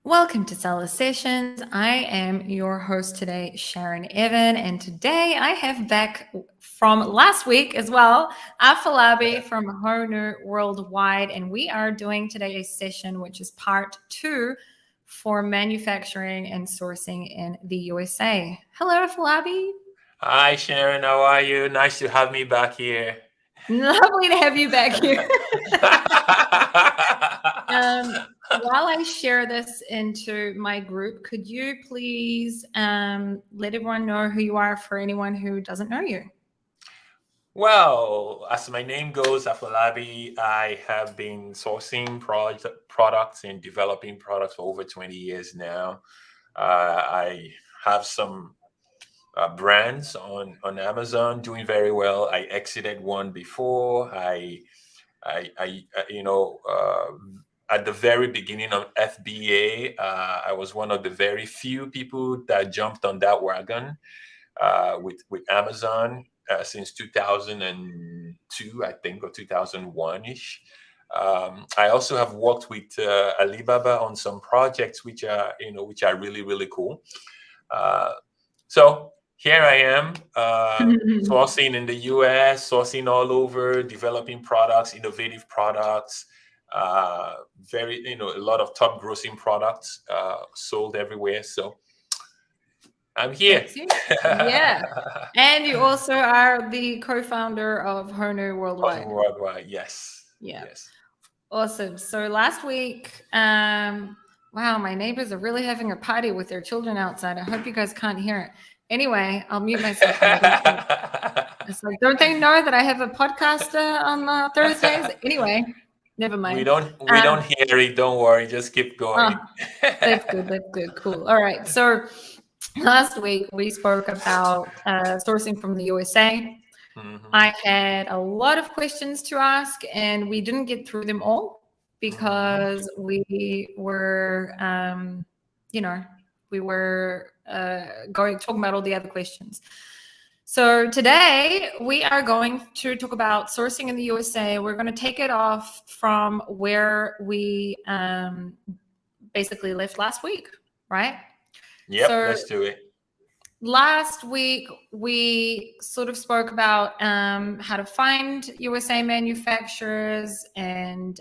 Welcome to Seller Sessions. I am your host today, Sharon Evan, and today I have back from last week as well, Afolabi from Honu Worldwide, and we are doing today a session which is part 2 for manufacturing and sourcing in the USA. Hello, Afolabi. Hi, Sharon. How are you? Nice to have me back here. Lovely to have you back here. While I share this into my group, could you please let everyone know who you are for anyone who doesn't know you? Well, as my name goes, Afolabi, I have been sourcing products and developing products for over 20 years now. I have some brands on Amazon doing very well. I exited one before. At the very beginning of FBA, I was one of the very few people that jumped on that wagon with Amazon since 2002, I think, or 2001 ish. I also have worked with Alibaba on some projects which are really really cool. Uh, so here I am, sourcing in the US, sourcing all over, developing products, innovative products, a lot of top grossing products sold everywhere. So I'm here. That's you. Yeah. And you also are the co-founder of Honu Worldwide. Worldwide, yes. Yeah. Yes. Awesome. So last week, wow, my neighbors are really having a party with their children outside. I hope you guys can't hear it. Anyway, I'll mute myself. It's like, don't they know that I have a podcast on Thursdays? Anyway, never mind. We don't hear it. Don't worry. Just keep going. That's good. That's good. Cool. All right. So last week we spoke about sourcing from the USA. Mhm. I had a lot of questions to ask, and we didn't get through them all because we were, talking about all the other questions. So today we are going to talk about sourcing in the USA. We're going to take it off from where we basically left last week, right? Yep, So let's do it. last week we sort of spoke about how to find USA manufacturers, and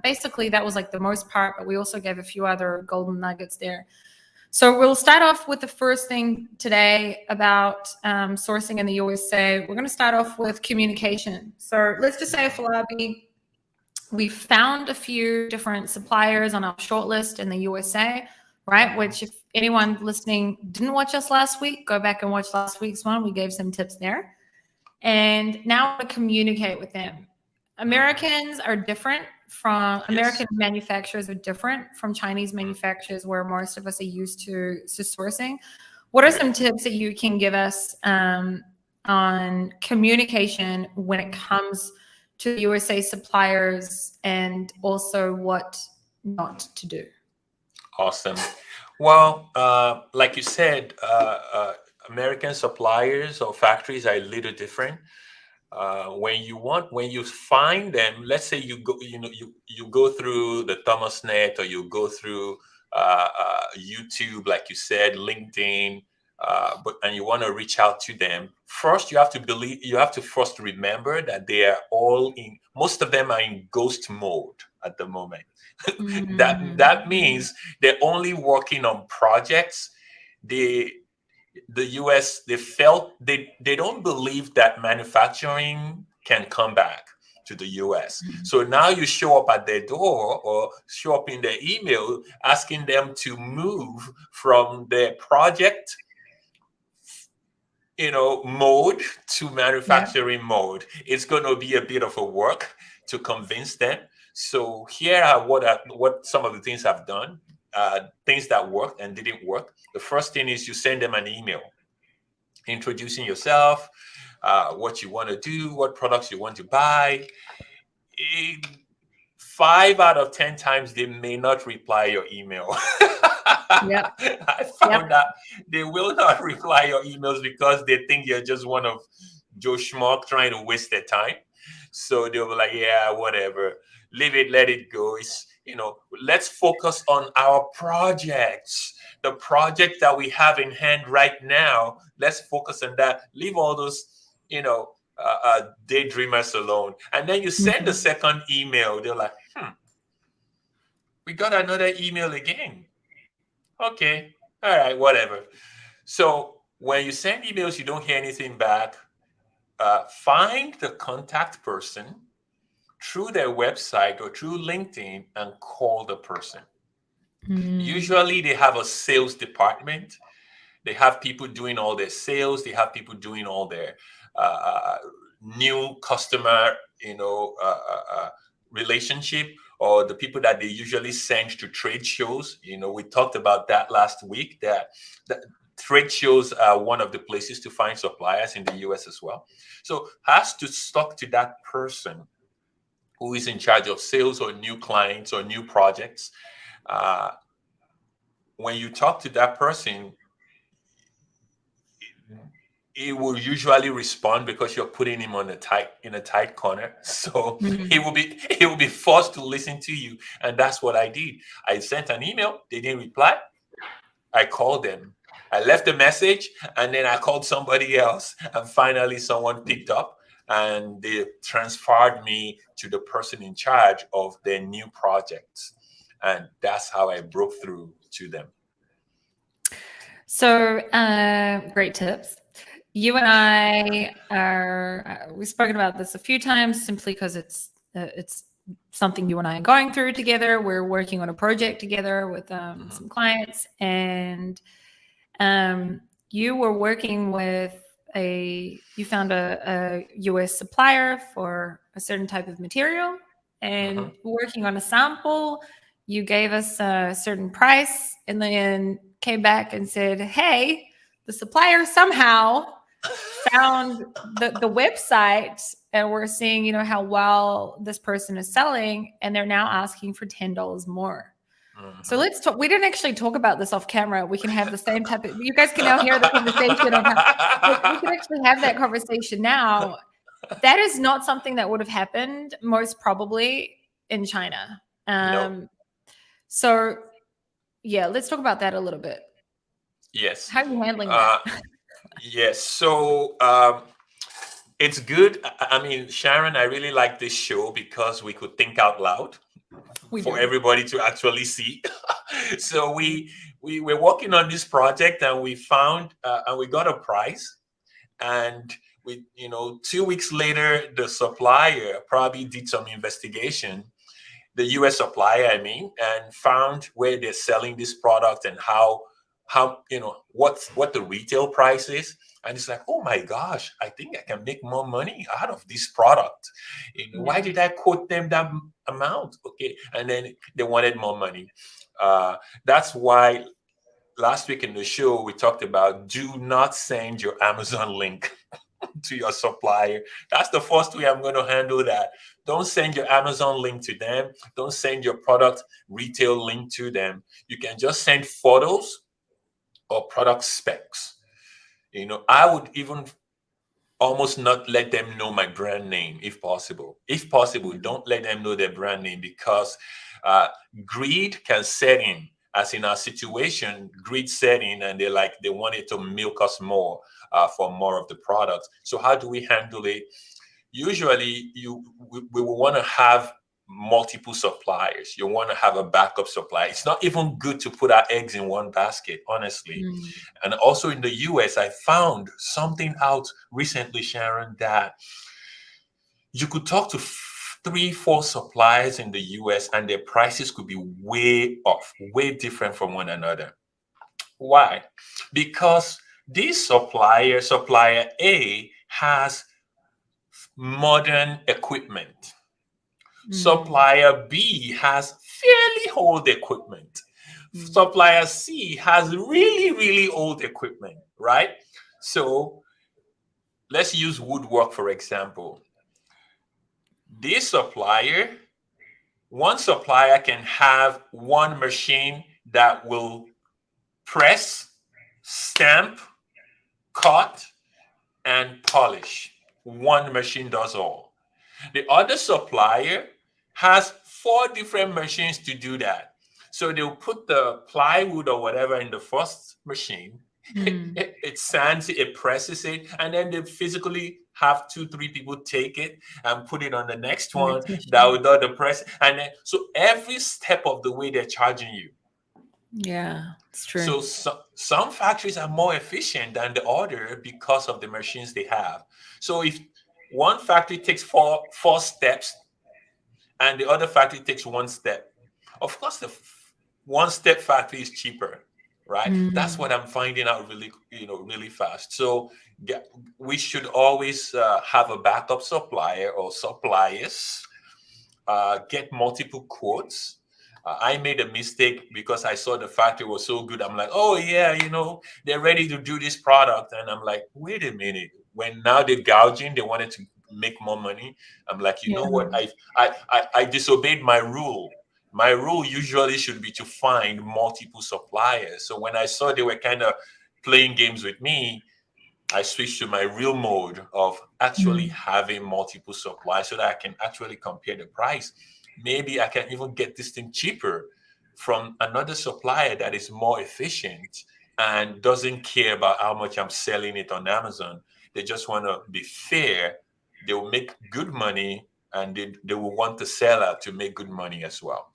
basically that was like the most part, but we also gave a few other golden nuggets there. So we'll start off with the first thing today about sourcing in the USA. We're going to start off with communication. So let's just say, Afolabi, we found a few different suppliers on our shortlist in the USA, right? Which, if anyone listening didn't watch us last week, go back and watch last week's one. We gave some tips there. And now we communicate with them. American manufacturers are different from Chinese manufacturers, where most of us are used to sourcing. What are some tips that you can give us on communication when it comes to USA suppliers, and also what not to do? Awesome. Well, like you said, American suppliers or factories are a little different. When you find them, let's say you go through the Thomas Net, or you go through YouTube, like you said, LinkedIn, and you want to reach out to them. First, you have to first remember that most of them are in ghost mode at the moment. That means they're only working on projects. The US, they don't believe that manufacturing can come back to the US. So now you show up at their door or show up in their email asking them to move from their project mode to manufacturing mode. It's going to be a bit of a work to convince them. So here are what some of the things I've done, things that worked and didn't work. The first thing is you send them an email introducing yourself, what you want to do, what products you want to buy. 5 out of 10 times they may not reply your email. Yep. I found that they will not reply your emails because they think you're just one of Joe Schmuck trying to waste their time. So they'll be like, yeah, whatever, leave it, let it go. It's let's focus on our projects, the project that we have in hand right now. Let's focus on that. Leave all those, daydreamers alone. And then you send the second email. They're like, we got another email again. Okay, all right, whatever. So when you send emails, you don't hear anything back. Find the contact person through their website or through LinkedIn and call the person. Usually they have a sales department. They have people doing all their sales. They have people doing all their new customer, relationship, or the people that they usually send to trade shows. We talked about that last week, that trade shows are one of the places to find suppliers in the US as well. So has to talk to that person who is in charge of sales or new clients or new projects. When you talk to that person, he will usually respond because you're putting him in a tight corner. So he will be forced to listen to you. And that's what I did. I sent an email, they didn't reply. I called them. I left a message, and then I called somebody else, and finally someone picked up, and they transferred me to the person in charge of their new projects. And that's how I broke through to them. So great tips. You and I we've spoken about this a few times simply because it's something you and I are going through together. We're working on a project together with some clients, and you were working with you found a US supplier for a certain type of material, and working on a sample. You gave us a certain price and then came back and said, hey, the supplier somehow found the website, and we're seeing, how well this person is selling, and they're now asking for $10 more. So let's talk. We didn't actually talk about this off camera. We can have the same type of, you guys can now hear the conversation on how we can actually have that conversation now. That is not something that would have happened most probably in China. No. So yeah, let's talk about that a little bit. Yes. How are you handling that? Yes. So it's good. I mean, Sharon, I really like this show because we could think out loud for everybody to actually see. So we were working on this project, and we found and we got a price, and we 2 weeks later the supplier probably did some investigation, the US supplier and found where they're selling this product and how what the retail price is. And it's like, oh my gosh, I think I can make more money out of this product. Why did I quote them that amount? Okay. And then they wanted more money. That's why last week in the show, we talked about do not send your Amazon link to your supplier. That's the first way I'm going to handle that. Don't send your Amazon link to them. Don't send your product retail link to them. You can just send photos or product specs. I would even almost not let them know my brand name if possible. If possible, don't let them know their brand name, because greed can set in. As in our situation, greed set in, and they wanted to milk us more for more of the product. So how do we handle it? Usually, we will want to have multiple suppliers. You want to have a backup supply. It's not even good to put our eggs in one basket, honestly. And also in the US, I found something out recently, Sharon, that you could talk to 3-4 suppliers in the US and their prices could be way off, way different from one another. Why? Because this supplier A, has modern equipment. Supplier B has fairly old equipment. Supplier C has really, really old equipment, right? So let's use woodwork, for example. This supplier, one supplier can have one machine that will press, stamp, cut, and polish. One machine does all. The other supplier has 4 different machines to do that. So they'll put the plywood or whatever in the first machine. It sands it, it presses it, and then they physically have 2, 3 people take it and put it on the next one Next machine. that without the press. And then so every step of the way they're charging you. Yeah, it's true. So some factories are more efficient than the other because of the machines they have. So if one factory takes four steps and the other factory takes 1 step, of course the 1 step factory is cheaper, right? That's what I'm finding out really fast. So we should always have a backup supplier or suppliers, get multiple quotes. I made a mistake because I saw the factory was so good. I'm like, oh yeah, they're ready to do this product. And I'm like, wait a minute. When now they're gouging, they wanted to make more money. I'm like, you know what? I disobeyed my rule. My rule usually should be to find multiple suppliers. So when I saw they were kind of playing games with me, I switched to my real mode of actually having multiple suppliers so that I can actually compare the price. Maybe I can even get this thing cheaper from another supplier that is more efficient and doesn't care about how much I'm selling it on Amazon. They just want to be fair. They will make good money, and they will want the seller to make good money as well.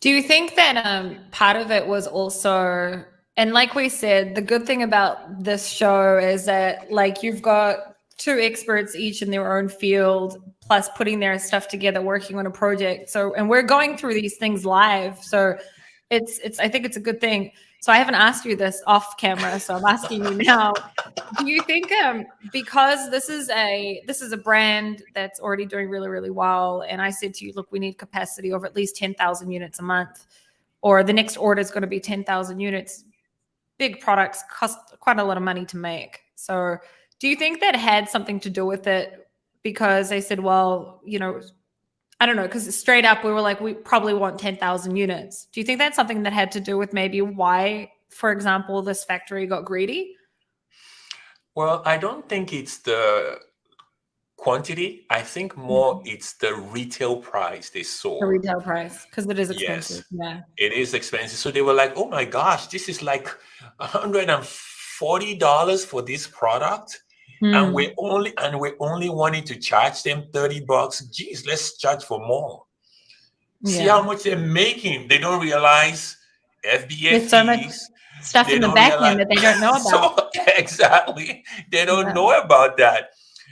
Do you think that part of it was also, and like we said, the good thing about this show is that like you've got 2 experts each in their own field, plus putting their stuff together, working on a project. So, and we're going through these things live. So it's I think it's a good thing. So I haven't asked you this off camera, so I'm asking you now. Do you think because this is a brand that's already doing really, really well, and I said to you, look, we need capacity of at least 10,000 units a month, or the next order is going to be 10,000 units. Big products cost quite a lot of money to make. So do you think that had something to do with it? Because they said, well, I don't know, because straight up we were like, we probably want 10,000 units. Do you think that's something that had to do with maybe why, for example, this factory got greedy? Well, I don't think it's the quantity. I think more it's the retail price they saw. The retail price, because it is expensive. Yes, Yeah. it is expensive. So they were like, oh my gosh, this is like $140 for this product. And we're only wanting to charge them $30. Geez, let's charge for more. See how much they're making. They don't realize FBA There's so much fees. stuff They in the don't back realize end that they don't know about. So exactly. They don't know about that.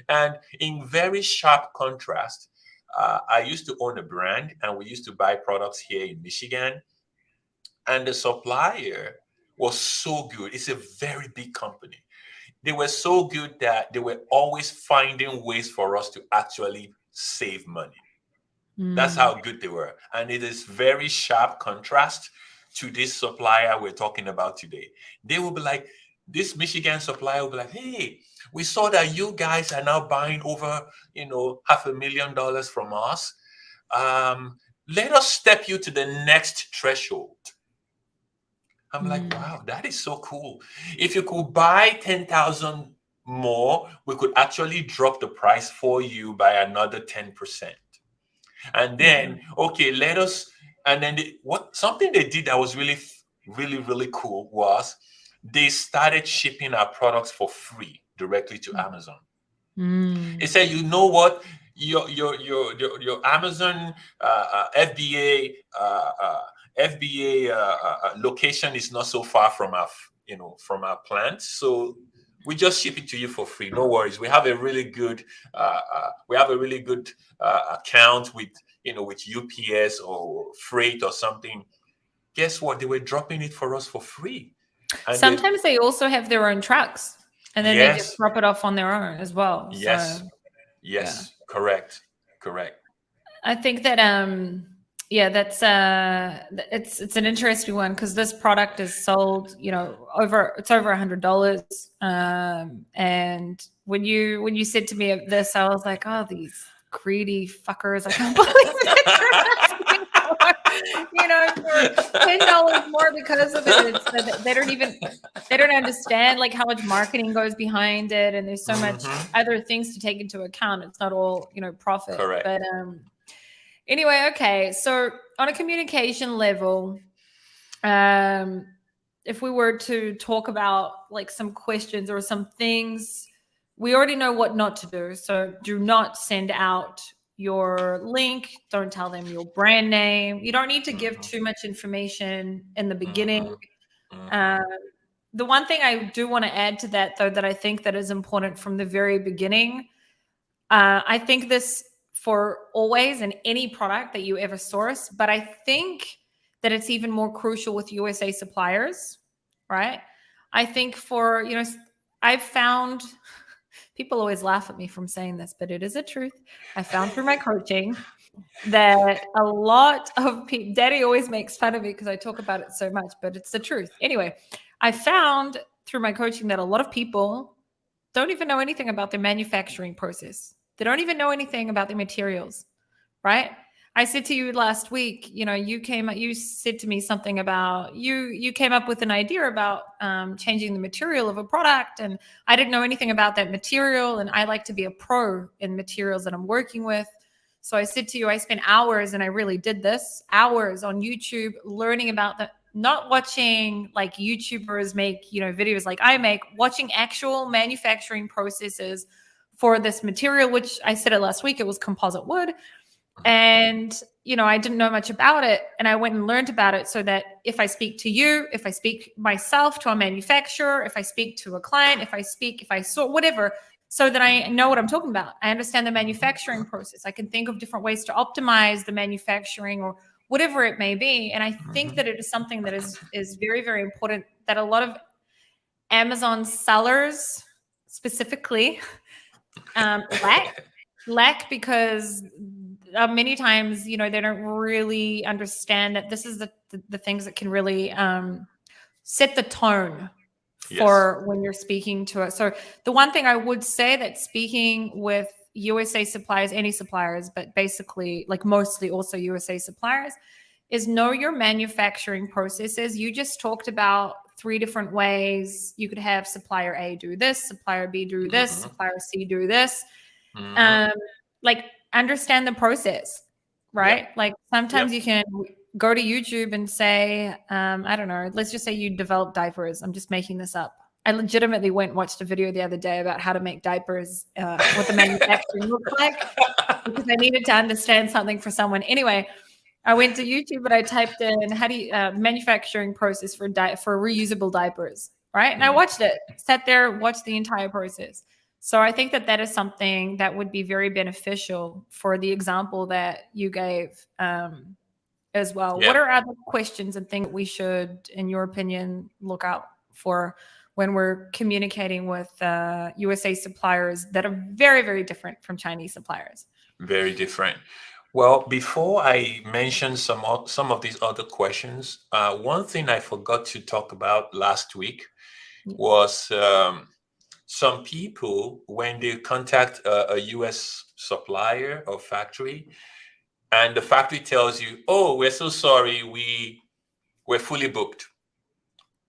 And in very sharp contrast, I used to own a brand and we used to buy products here in Michigan. And the supplier was so good. It's a very big company. They were so good that they were always finding ways for us to actually save money. That's how good they were. And it is very sharp contrast to this supplier we're talking about today. They will be like, this Michigan supplier will be like, hey, we saw that you guys are now buying over, $500,000 from us. Let us step you to the next threshold. I'm like, wow, that is so cool. If you could buy 10,000 more, we could actually drop the price for you by another 10%. And then, okay, and then something they did that was really, really, really cool was they started shipping our products for free directly to Amazon. They said, you know what, your Amazon FBA location is not so far from our plant, so we just ship it to you for free. No worries. We have a really good account with UPS or freight or something. Guess what? They were dropping it for us for free. And sometimes they also have their own trucks, and then they just drop it off on their own as well. Yes. So, Correct. I think that that's it's an interesting one because this product is sold, over $100. And when you said to me this, I was like, oh, these greedy fuckers! I can't believe it. For $10 more because of it. They don't understand like how much marketing goes behind it, and there's so much other things to take into account. It's not all profit. Correct. But Anyway, okay. So on a communication level, if we were to talk about like some questions or some things, we already know what not to do. So do not send out your link. Don't tell them your brand name. You don't need to give too much information in the beginning. Uh, the one thing I do want to add to that, though, that I think that is important from the very beginning, I think this for always in any product that you ever source, but I think that it's even more crucial with USA suppliers, right? I think for, I've found people always laugh at me from saying this, but it is a truth. I found through my coaching that a lot of people, Daddy always makes fun of me because I talk about it so much, but it's the truth. Anyway, I found through my coaching that a lot of people don't even know anything about the manufacturing process. They don't even know anything about the materials, right? I said to you last week, you said to me something about you came up with an idea about changing the material of a product, and I didn't know anything about that material, and I like to be a pro in materials that I'm working with. So I said to you, I spent hours, and I really did this, hours on YouTube learning about the, not watching like YouTubers make, videos like I make, watching actual manufacturing processes for this material, which I said it last week, it was composite wood. And, I didn't know much about it. And I went and learned about it so that if I speak to you, if I speak myself to a manufacturer, if I speak to a client, if I saw whatever, so that I know what I'm talking about. I understand the manufacturing process. I can think of different ways to optimize the manufacturing or whatever it may be. And I think that it is something that is very, very important that a lot of Amazon sellers specifically lack because many times, they don't really understand that this is the things that can really set the tone for when you're speaking to it. So the one thing I would say that speaking with USA suppliers, any suppliers, but basically like mostly also USA suppliers, is know your manufacturing processes. You just talked about 3 different ways. You could have supplier A do this, supplier B do this, supplier C do this. Like understand the process, right? Like sometimes you can go to YouTube and say, I don't know, let's just say you develop diapers. I'm just making this up. I legitimately went and watched a video the other day about how to make diapers, what the manufacturing looks like, because I needed to understand something for someone. Anyway, I went to YouTube and I typed in how do you manufacturing process for reusable diapers, right? And I watched it, sat there, watched the entire process. So I think that is something that would be very beneficial for the example that you gave as well. What are other questions and things we should, in your opinion, look out for when we're communicating with USA suppliers that are very, very different from Chinese suppliers? Very different. Well, before I mention some of these other questions, one thing I forgot to talk about last week was some people, when they contact a US supplier or factory, and the factory tells you, "Oh, we're so sorry, we're fully booked,"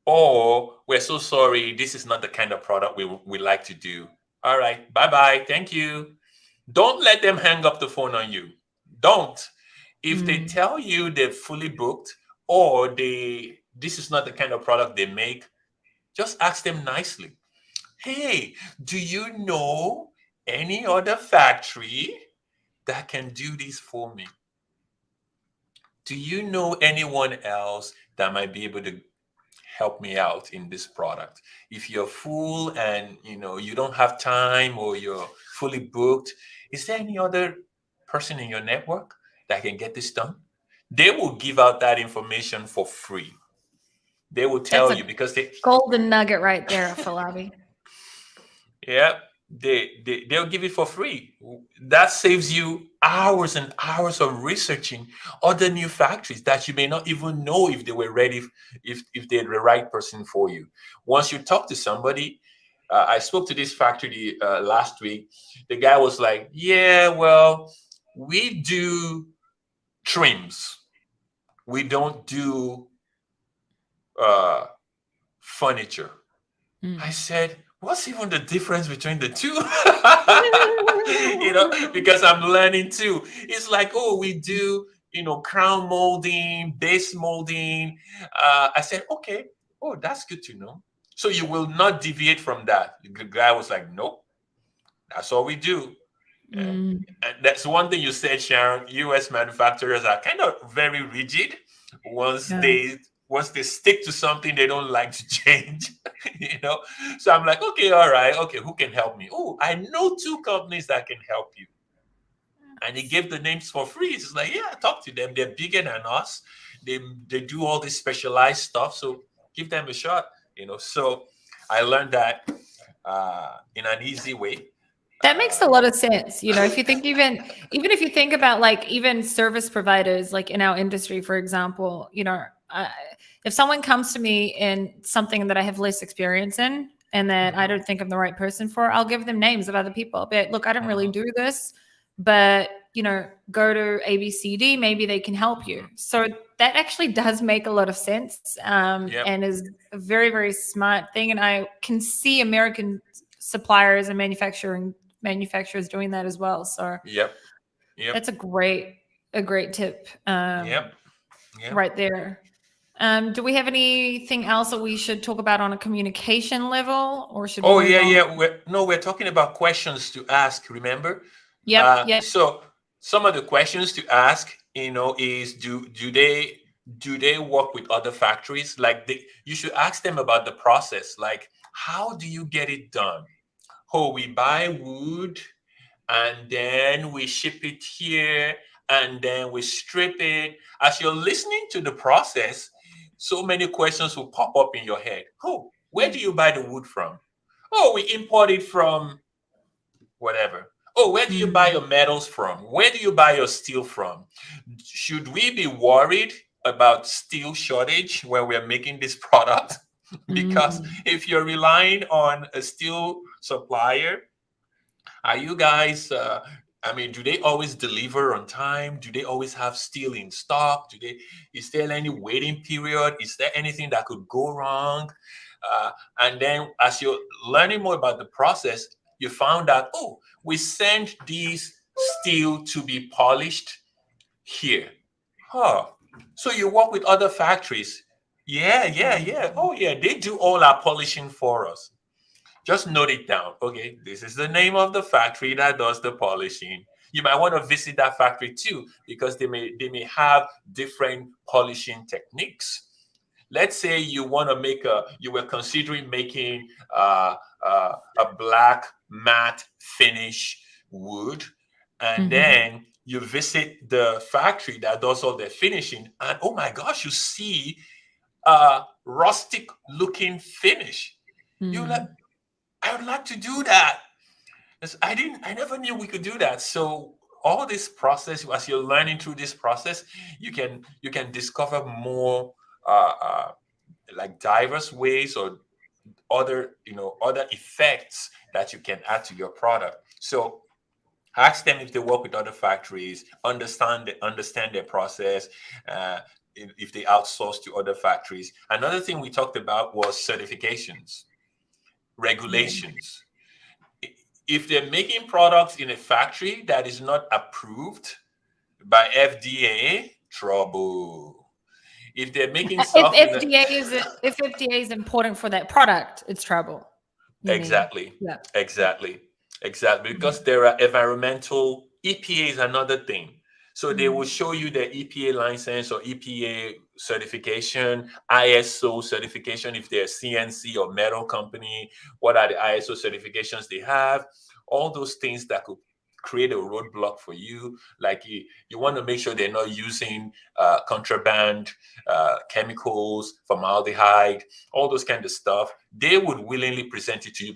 or "We're so sorry, this is not the kind of product we like to do." All right, bye-bye, thank you. Don't let them hang up the phone on you. Don't. If they tell you they're fully booked or this is not the kind of product they make, just ask them nicely. "Hey, do you know any other factory that can do this for me? Do you know anyone else that might be able to help me out in this product? If you're full and you don't have time or you're fully booked, is there any other person in your network that can get this done?" They will give out that information for free. They will tell you because they golden nugget right there, Afolabi. they'll give it for free. That saves you hours and hours of researching other new factories that you may not even know if they were ready, if they're the right person for you. Once you talk to somebody, I spoke to this factory last week. The guy was like, "Yeah, well, we do trims. We don't do furniture." I said, what's even the difference between the two? Because I'm learning too. It's like, oh, we do, crown molding, base molding. I said, okay, oh, that's good to know. So you will not deviate from that. The guy was like, nope, that's all we do. And, Mm, and that's one thing you said, Sharon. U.S. manufacturers are kind of very rigid. Once yeah. they once they stick to something, they don't like to change. you know. So I'm like, okay, all right, okay, who can help me? Oh, I know two companies that can help you. And he gave the names for free. It's like, yeah, talk to them. They're bigger than us. They do all this specialized stuff. So give them a shot. So I learned that in an easy way. That makes Uh, a lot of sense. If you think even if you think about like even service providers, like in our industry, for example, if someone comes to me in something that I have less experience in and that I mhm, don't think I'm the right person for, I'll give them names of other people. But look, I don't really mhm, do this, but go to ABCD, maybe they can help you. mhm. So that actually does make a lot of sense, Yep, and is a very, very smart thing. And I can see American suppliers and manufacturers doing that as well. So yep, yep, that's a great tip, yep, yep. right there. Do we have anything else that we should talk about on a communication level, or should we Oh move yeah, on? yeah. We're talking about questions to ask. Remember, Yep, yep. so some of the questions to ask, is do they work with other factories? Like you should ask them about the process. Like, how do you get it done? Oh, we buy wood and then we ship it here and then we strip it. As you're listening to the process, so many questions will pop up in your head. Oh, where do you buy the wood from? Oh, we import it from whatever. Oh, where do you buy Mm, your metals from? Where do you buy your steel from? Should we be worried about steel shortage when we're making this product? Because mm, if you're relying on a steel supplier, are you guys, I mean, do they always deliver on time? Do they always have steel in stock? Is there any waiting period? Is there anything that could go wrong? Uh, and then as you're learning more about the process, you found out, oh, we send these steel to be polished here. Huh. So you work with other factories. Yeah, yeah, yeah. Oh, yeah, they do all our polishing for us. Just note it down. Okay, this is the name of the factory that does the polishing. You might want to visit that factory too, because they may have different polishing techniques. Let's say you were considering making a black matte finish wood, and mhm, then you visit the factory that does all the finishing, and oh my gosh, you see a rustic looking finish. You're like, mm. I would like to do that. I never knew we could do that. So all this process, as you're learning through this process, you can discover more like diverse ways or other effects that you can add to your product. So ask them if they work with other factories, understand their process. Uh, if they outsource to other factories. Another thing we talked about was certifications, Yeah. regulations. If they're making products in a factory that is not approved by FDA, trouble. If they're making If stuff in a FDA is important for that product, it's trouble. You mean? exactly, Yeah. exactly, exactly, Mm, because there are environmental EPA is another thing. So they will mm, show you the EPA license or EPA certification, ISO certification if they're CNC or metal company. What are the ISO certifications they have? All those things that could create a roadblock for you. Like you want to make sure they're not using contraband chemicals, formaldehyde, all those kind of stuff. They would willingly present it to you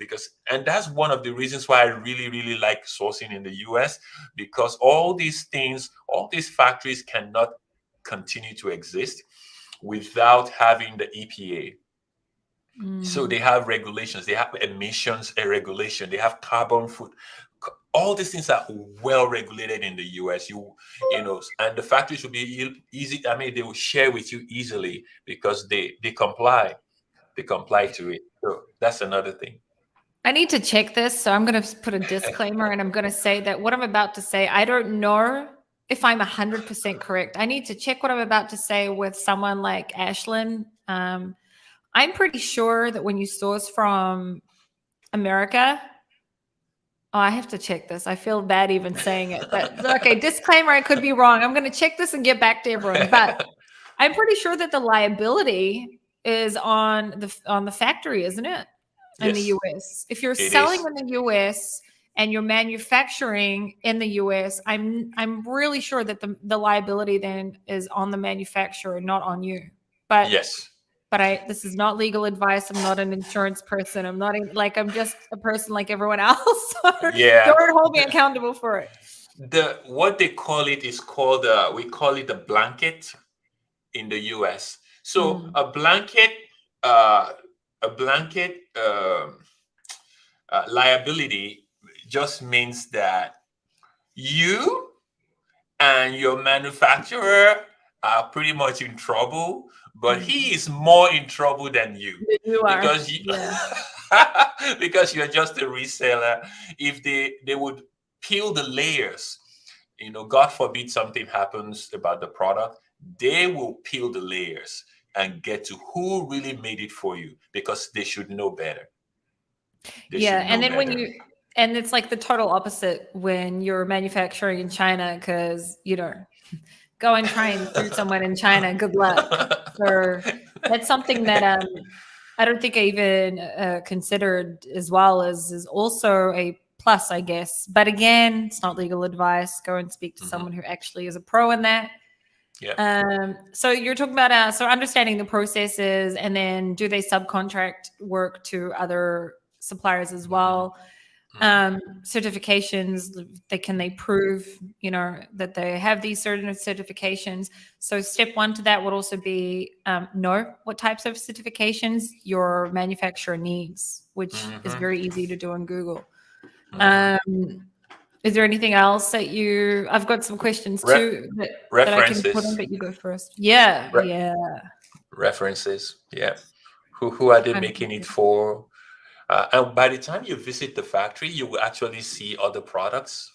and that's one of the reasons why I really, really like sourcing in the US, because all these things, all these factories cannot continue to exist without having the EPA. So mm. they have regulations, they have emissions regulation, they have carbon foot. All these things are well regulated in the US. And the factories will be easy. I mean, they will share with you easily because they comply. They comply to it. So that's another thing. I need to check this, so I'm going to put a disclaimer, and I'm going to say that what I'm about to say, I don't know if I'm 100% correct. I need to check what I'm about to say with someone like Ashlyn. I'm pretty sure that when you source from America, I have to check this. I feel bad even saying it, but okay, disclaimer, I could be wrong. I'm going to check this and get back to everyone, but I'm pretty sure that the liability is on the factory, isn't it? In the Yes, US. If you're it selling is. in the US and you're manufacturing in the US, I'm really sure that the liability then is on the manufacturer, not on you. But Yes. this is not legal advice. I'm not an insurance person. I'm just a person like everyone else. So Yeah. don't hold me accountable for it. What they call it is called we call it a blanket in the US. So Mm. uh, a blanket liability just means that you and your manufacturer are pretty much in trouble, but he is more in trouble than you You are. because Yeah. because you're just a reseller. If they would peel the layers, God forbid something happens about the product, they will peel the layers and get to who really made it for you because they should know better. They Yeah. should And know then better. and it's like the total opposite when you're manufacturing in China, because, go and try and sue someone in China. Good luck. So that's something that I don't think I even considered as well as is also a plus, I guess. But again, it's not legal advice. Go and speak to someone who actually is a pro in that. Yeah. So you're talking about so understanding the processes, and then do they subcontract work to other suppliers as well? Certifications, can they prove that they have these certain certifications? So step one to that would also be know what types of certifications your manufacturer needs, which is very easy to do on Google. Is there anything else that I've got some questions too that I can put in, References. but you go first. Yeah. References. Yeah. Who are they making it 100%. for? And by the time you visit the factory, you will actually see other products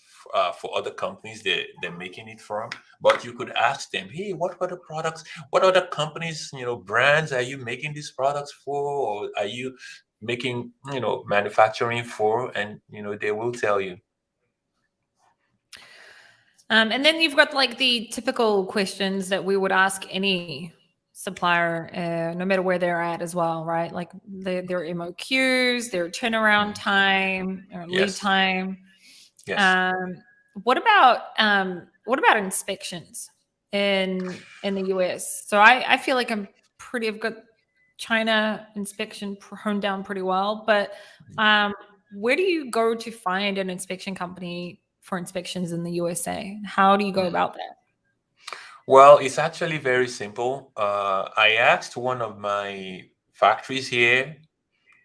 for other companies they're making it from. But you could ask them, hey, what other products, what other companies, brands are you making these products for? Or are you making, manufacturing for? And, they will tell you. And then you've got like the typical questions that we would ask any supplier, no matter where they're at as well, right? Like their MOQs, their turnaround time, or lead Yes. time. Yes. What about inspections in the US? So I feel like I've got China inspection honed down pretty well, but where do you go to find an inspection company for inspections in the USA? How do you go about that? Well, it's actually very simple. I asked one of my factories here.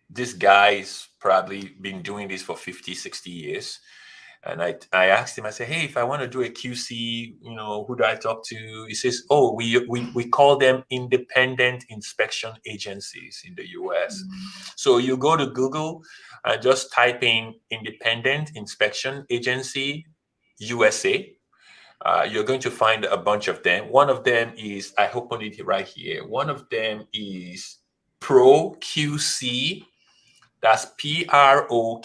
This guy's probably been doing this for 50, 60 years. And I asked him, I said, hey, if I want to do a QC, who do I talk to? He says, oh, we call them independent inspection agencies in the US. So you go to Google and just type in independent inspection agency USA. You're going to find a bunch of them. One of them is, I opened it right here. One of them is ProQC. That's PROQC.com.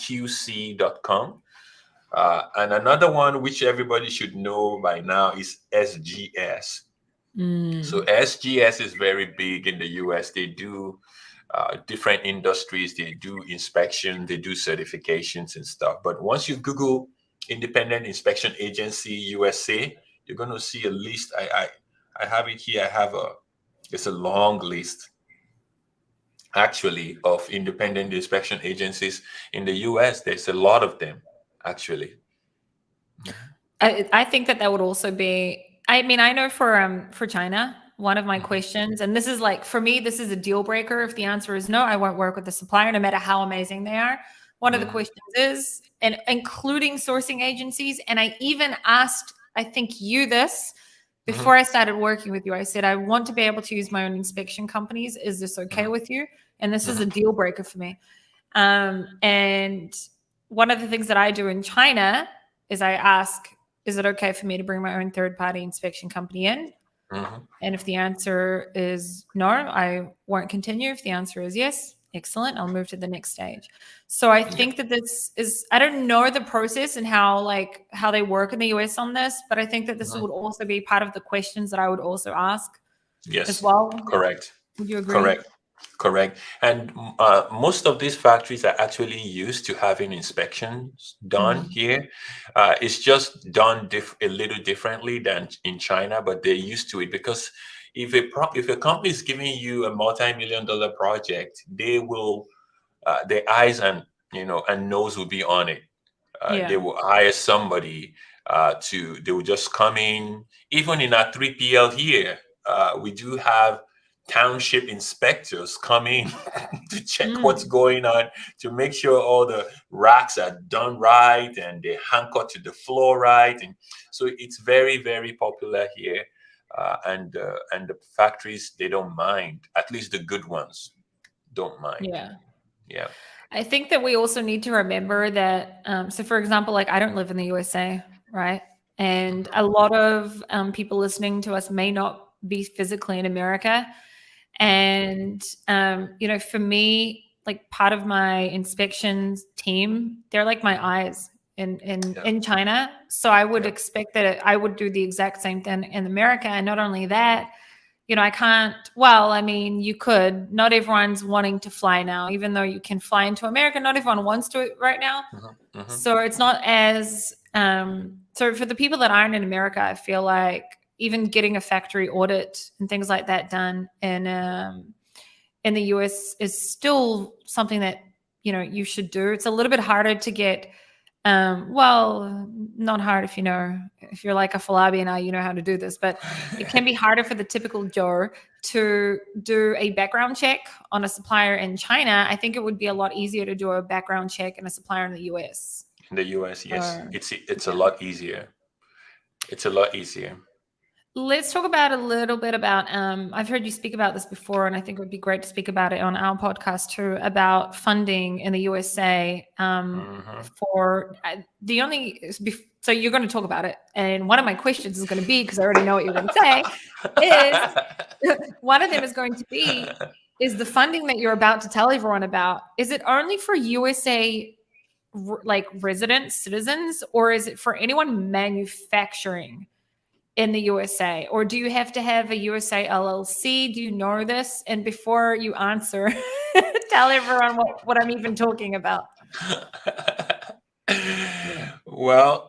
And another one, which everybody should know by now, is SGS. So SGS is very big in the US. They do different industries. They do inspection, they do certifications and stuff. But once you Google Independent Inspection Agency USA, you're going to see a list. I have it here. It's a long list actually of independent inspection agencies in the US. There's a lot of them actually. I think that would also be. I mean, I know for China, one of my questions, and this is like for me, this is a deal breaker. If the answer is no, I won't work with the supplier, no matter how amazing they are. One of the questions is, and including sourcing agencies, and I even asked, I think you this before I started working with you. I said, I want to be able to use my own inspection companies. Is this okay with you? And this is a deal breaker for me. And one of the things that I do in China is I ask, is it okay for me to bring my own third-party inspection company in? Mm-hmm. And if the answer is no, I won't continue. If the answer is yes, excellent, I'll move to the next stage. So I think that this is, I don't know the process and how they work in the US on this, but I think that this would also be part of the questions that I would also ask as well. Correct. Would you agree? Correct. And most of these factories are actually used to having inspections done here. It's just done a little differently than in China, but they're used to it because if a company is giving you a multi-million-dollar project, they will their eyes and nose will be on it. They will hire somebody they will just come in. Even in our 3PL here, we do have township inspectors come in to check what's going on, to make sure all the racks are done right and they anchor to the floor right. And so it's very, very popular here. And the factories, they don't mind. At least the good ones don't mind. Yeah. I think that we also need to remember that, so for example, like I don't live in the USA, right? And a lot of people listening to us may not be physically in America. And, for me, like part of my inspections team, they're like my eyes in China. So I would expect that I would do the exact same thing in America. And not only that, I can't, you could, not everyone's wanting to fly now, even though you can fly into America, not everyone wants to right now. So it's not as, so for the people that aren't in America, I feel like even getting a factory audit and things like that done in the US is still something that, you should do. It's a little bit harder to get, not hard if you're like Afolabi and I, you know how to do this, but it can be harder for the typical Joe to do a background check on a supplier in China. I think it would be a lot easier to do a background check in a supplier in the US. In the US, yes. It's a lot easier. It's a lot easier. Let's talk about a little bit about, I've heard you speak about this before, and I think it would be great to speak about it on our podcast too, about funding in the USA for the only, so you're going to talk about it. And one of my questions is going to be, because I already know what you're going to say, is one of them is going to be, is the funding that you're about to tell everyone about, is it only for USA like residents, citizens, or is it for anyone manufacturing in the USA, or do you have to have a USA LLC? Do you know this? And before you answer, tell everyone what I'm even talking about. Well,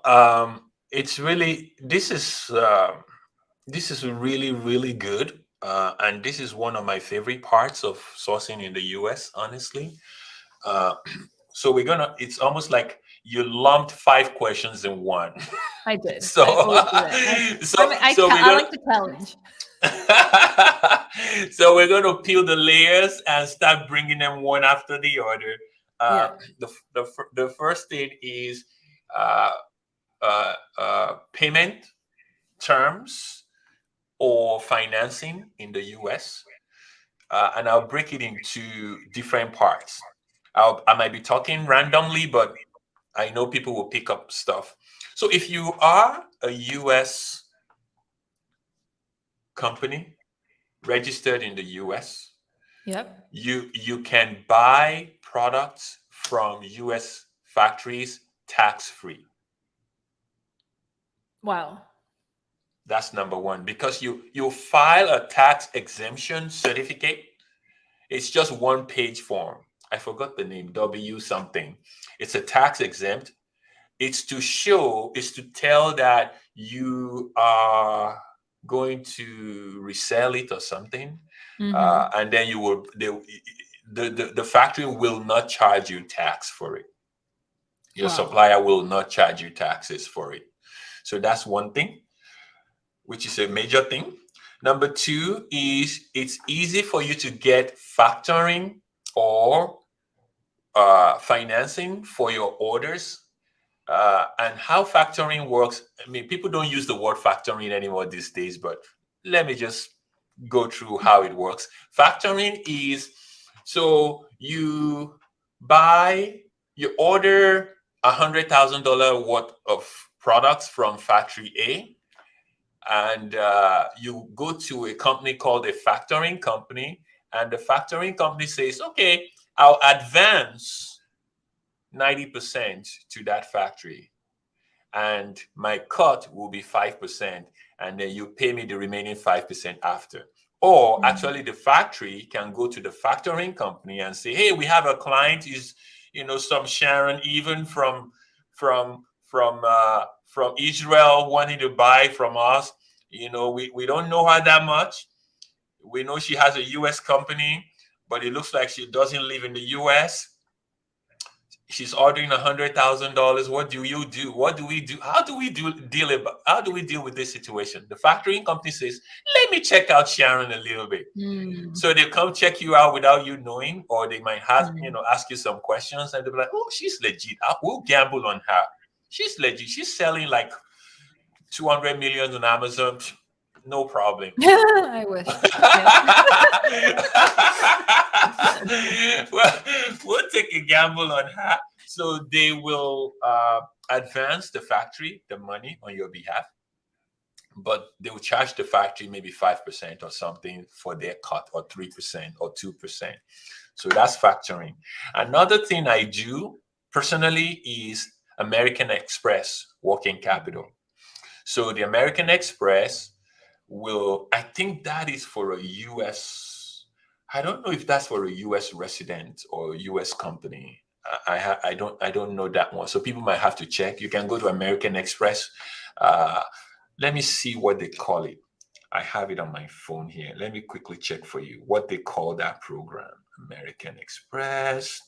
it's really, this is really, really good. And this is one of my favorite parts of sourcing in the US, honestly. So it's almost like you lumped 5 questions in one. I did. So, I like the challenge. So we're going to peel the layers and start bringing them one after the other. The first thing is payment terms or financing in the US. And I'll break it into different parts. I might be talking randomly, but I know people will pick up stuff. So if you are a US company registered in the US, you can buy products from US factories tax-free. Wow. That's number one, because you file a tax exemption certificate. It's just 1-page form. I forgot the name, W something. It's a tax exempt. It's to tell that you are going to resell it or something. And then the factory will not charge you tax for it. Your supplier will not charge you taxes for it. So that's one thing, which is a major thing. Number 2 is it's easy for you to get factoring or financing for your orders. And how factoring works, I mean, people don't use the word factoring anymore these days, but let me just go through how it works. Factoring is, so you you order $100,000 worth of products from factory A, and you go to a company called a factoring company, and the factoring company says, okay, I'll advance 90% to that factory, and my cut will be 5%, and then you pay me the remaining 5% after. Or actually the factory can go to the factoring company and say, hey, we have a client, is some Sharon, even from Israel, wanting to buy from us. We don't know her that much. We know she has a US company, but it looks like she doesn't live in the US. She's ordering $100,000. What do you do? What do we do? How do we deal with this situation? The factoring company says, let me check out Sharon a little bit. So they come check you out without you knowing, or they might have, ask you some questions, and they'll be like, oh, she's legit. We'll gamble on her. She's legit. She's selling like 200 million on Amazon. No problem. I wish. Well, we'll take a gamble on her. So they will advance the factory the money on your behalf, but they will charge the factory maybe 5% or something for their cut, or 3% or 2%. So that's factoring. Another thing I do personally is American Express working capital. So the American Express I think that is for a US, I don't know if that's for a US resident or a US company. I don't know that one. So people might have to check. You can go to American Express. Let me see what they call it. I have it on my phone here. Let me quickly check for you what they call that program. American Express.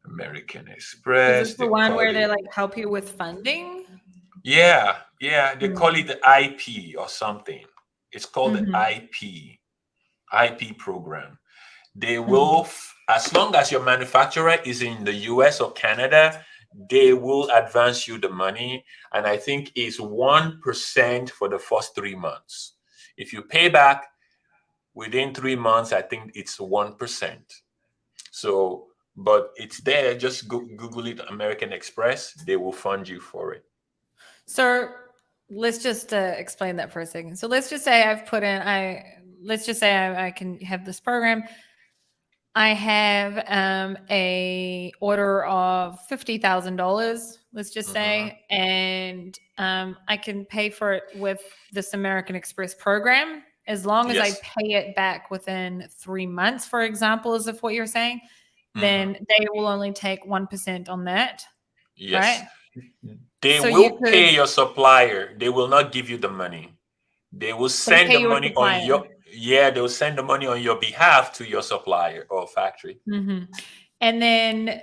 Is this the one where they like help you with funding? Yeah, they call it the IP or something. It's called the IP program. They will, as long as your manufacturer is in the US or Canada, they will advance you the money. And I think it's 1% for the first 3 months. If you pay back within 3 months, I think it's 1%. So, but it's there. Just Google it, American Express. They will fund you for it. So let's just explain that for a second. So let's just say I can have this program. I have a order of $50,000, let's just say, and I can pay for it with this American Express program as long as I pay it back within 3 months, for example, is if what you're saying, then they will only take 1% on that. Yes. Right? They will pay your supplier. They will not give you the money. They will send the money on they will send the money on your behalf to your supplier or factory. And then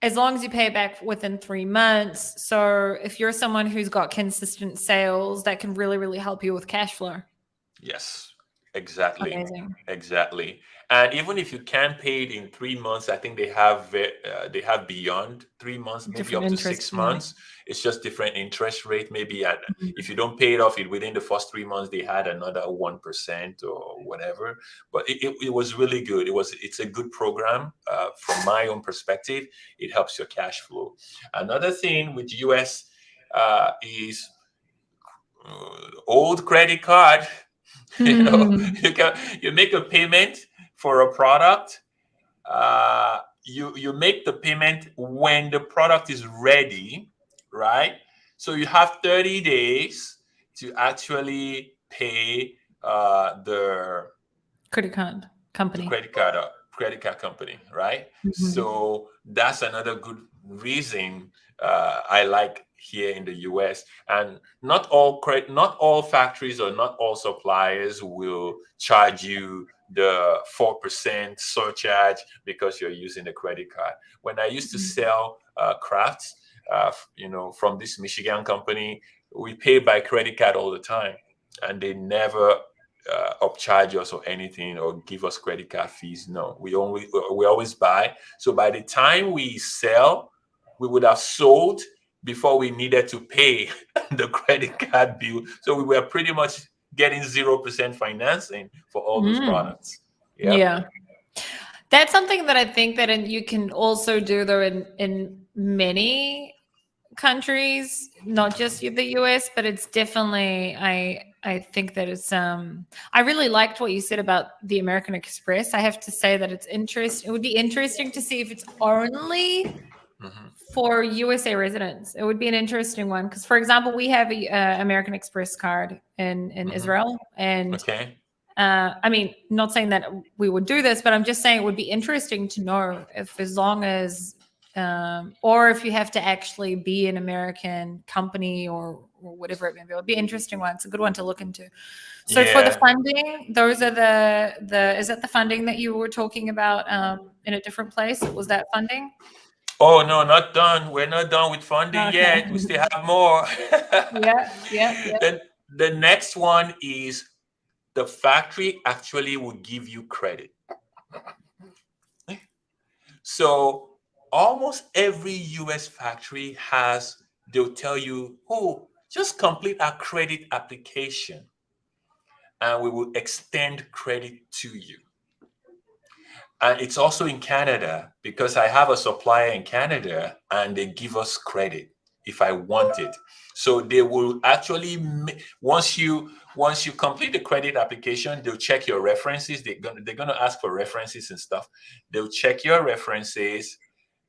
as long as you pay it back within 3 months. So if you're someone who's got consistent sales, that can really, really help you with cash flow. Yes, exactly. Amazing. Exactly. And even if you can't pay it in 3 months, I think they have beyond 3 months, maybe Different up to interest 6 months. It's just different interest rate. Maybe if you don't pay it off within the first 3 months, they had another 1% or whatever. But it was really good. It's a good program. From my own perspective, it helps your cash flow. Another thing with US is old credit card. You make a payment for a product. You make the payment when the product is ready, right? So you have 30 days to actually pay the credit card company. The credit card company, right? So that's another good reason I like here in the US. And not all factories or not all suppliers will charge you the 4% surcharge because you're using a credit card. When I used to sell crafts, from this Michigan company, we pay by credit card all the time, and they never upcharge us or anything or give us credit card fees. No, we always buy. So by the time we sell, we would have sold before we needed to pay the credit card bill. So we were pretty much getting 0% financing for all those products. Yeah. That's something that I think that you can also do though in many countries, not just the US, but it's definitely I think that it's I really liked what you said about the American Express. I have to say that it's interesting. It would be interesting to see if it's only Hmm. for USA residents. It would be an interesting one because, for example, we have a American Express card in Hmm. Israel, and Okay. I mean, not saying that we would do this, but I'm just saying it would be interesting to know if, as long as, or if you have to actually be an American company or whatever it may be. It would be an interesting one. It's a good one to look into. So for the Yeah. funding, those are the is that the funding that you were talking about in a different place? Was that funding? Oh no, not done. We're not done with funding Okay. yet. We still have more. Yeah, yeah, yeah. Then the next one is the factory actually will give you credit. So almost every US factory has, they'll tell you, oh, just complete a credit application and we will extend credit to you. And it's also in Canada because I have a supplier in Canada and they give us credit if I want it. So they will actually once you complete the credit application, they'll check your references. They're gonna ask for references and stuff. They'll check your references,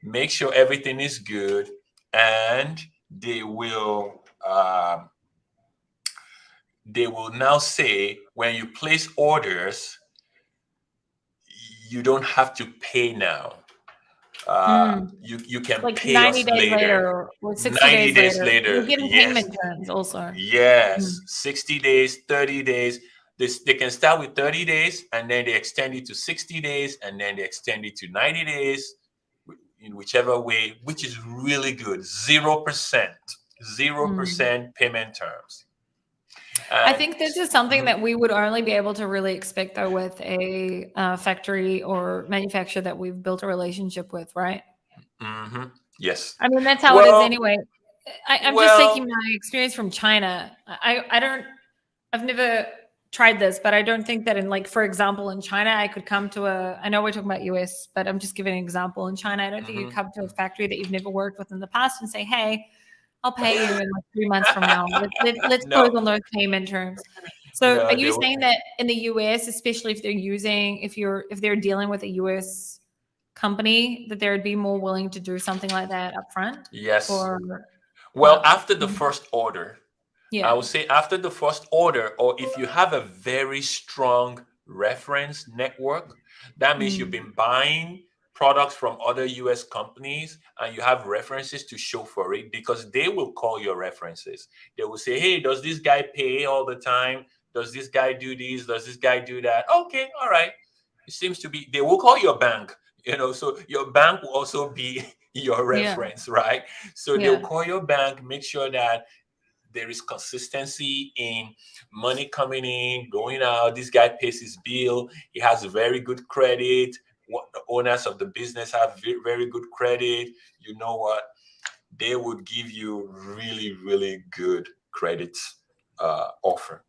make sure everything is good, and they will now say when you place orders, you don't have to pay now. Mm. You can Like pay 90 us days later. later or 60 90 days days later. You're later, getting yes, payment terms also. yes. Mm. 60 days, 30 days. They can start with 30 days and then they extend it to 60 days and then they extend it to 90 days, in whichever way, which is really good. 0%, Mm. 0% payment terms. I And think this is something mhm, that we would only be able to really expect though with a factory or manufacturer that we've built a relationship with, right? mhm, yes. I mean, that's how it is Well, anyway. I'm just taking well, my experience from China. I don't, I've never tried this, but I don't think that in, like, for example, in China, I could come to I know we're talking about US, but I'm just giving an example. In China, I don't think you mhm. come to a factory that you've never worked with in the past and say, hey, I'll pay you in like 3 months from now. Let's close No, on those payment terms. So are no, you saying that in the US, especially if they're dealing with a US company, that they would be more willing to do something like that up front? yes. Or Well, what? after the first order, I Yeah. would say after the first order, or if you have a very strong reference network, that means you've Mm. been buying products from other US companies and you have references to show for it because they will call your references. They will say, hey, does this guy pay all the time? Does this guy do this? Does this guy do that? Okay, all right. It seems to be, they will call your bank, so your bank will also be your Yeah. reference, right? So they'll Yeah. call your bank, make sure that there is consistency in money coming in, going out. This guy pays his bill. He has very good credit. What the owners of the business have very good credit. You know what? They would give you really, really good credit offer.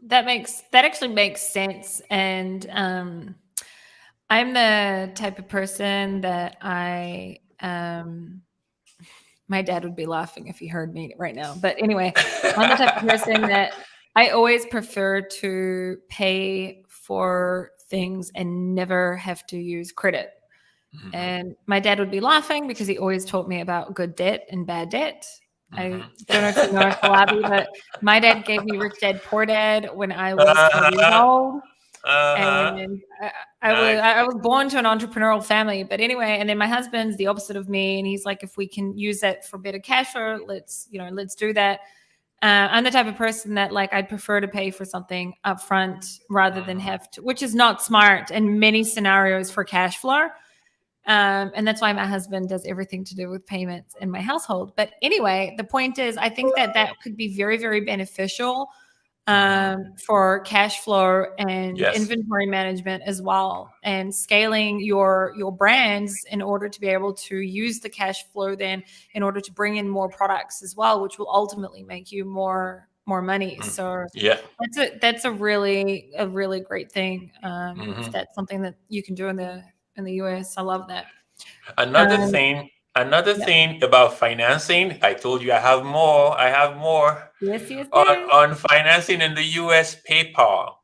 That actually makes sense. And I'm the type of person that my dad would be laughing if he heard me right now. But anyway, I'm the type of person that I always prefer to pay for things and never have to use credit. Hmm. And my dad would be laughing because he always taught me about good debt and bad debt. I Hmm. don't know if you know Afolabi, but my dad gave me Rich Dad Poor Dad when I was 12 years Uh-huh. old. Uh-huh. And Nice. I was born to an entrepreneurial family, but anyway, and then my husband's the opposite of me, and he's like, if we can use that for better cash flow, let's do that. I'm the type of person that, like, I'd prefer to pay for something upfront rather than Hmm. have to, which is not smart in many scenarios for cash flow. And that's why my husband does everything to do with payments in my household. But anyway, the point is, I think that could be very, very beneficial Hmm. for cash flow and Yes. inventory management as well, and scaling your brands in order to be able to use the cash flow then in order to bring in more products as well, which will ultimately make you more more money. So Yeah. that's a really great thing. If Hmm. that's something that you can do in the US, I love that. Another Um, thing, another yep. thing about financing, I told you I have more. I have more Yes, yes, on yes. financing in the US. PayPal.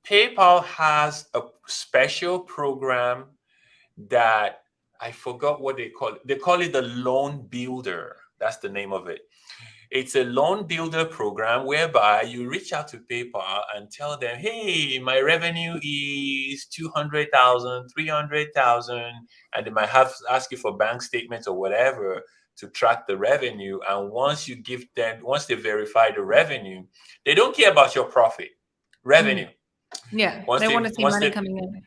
PayPal has a special program that I forgot what they call it. They call it the Loan Builder. That's the name of it. It's a loan builder program whereby you reach out to PayPal and tell them, hey, my revenue is 200,000, 300,000, and they might have ask you for bank statements or whatever to track the revenue. And once they verify the revenue, they don't care about your profit. Mm. Revenue. Yeah, Once they want they to see once money they coming in.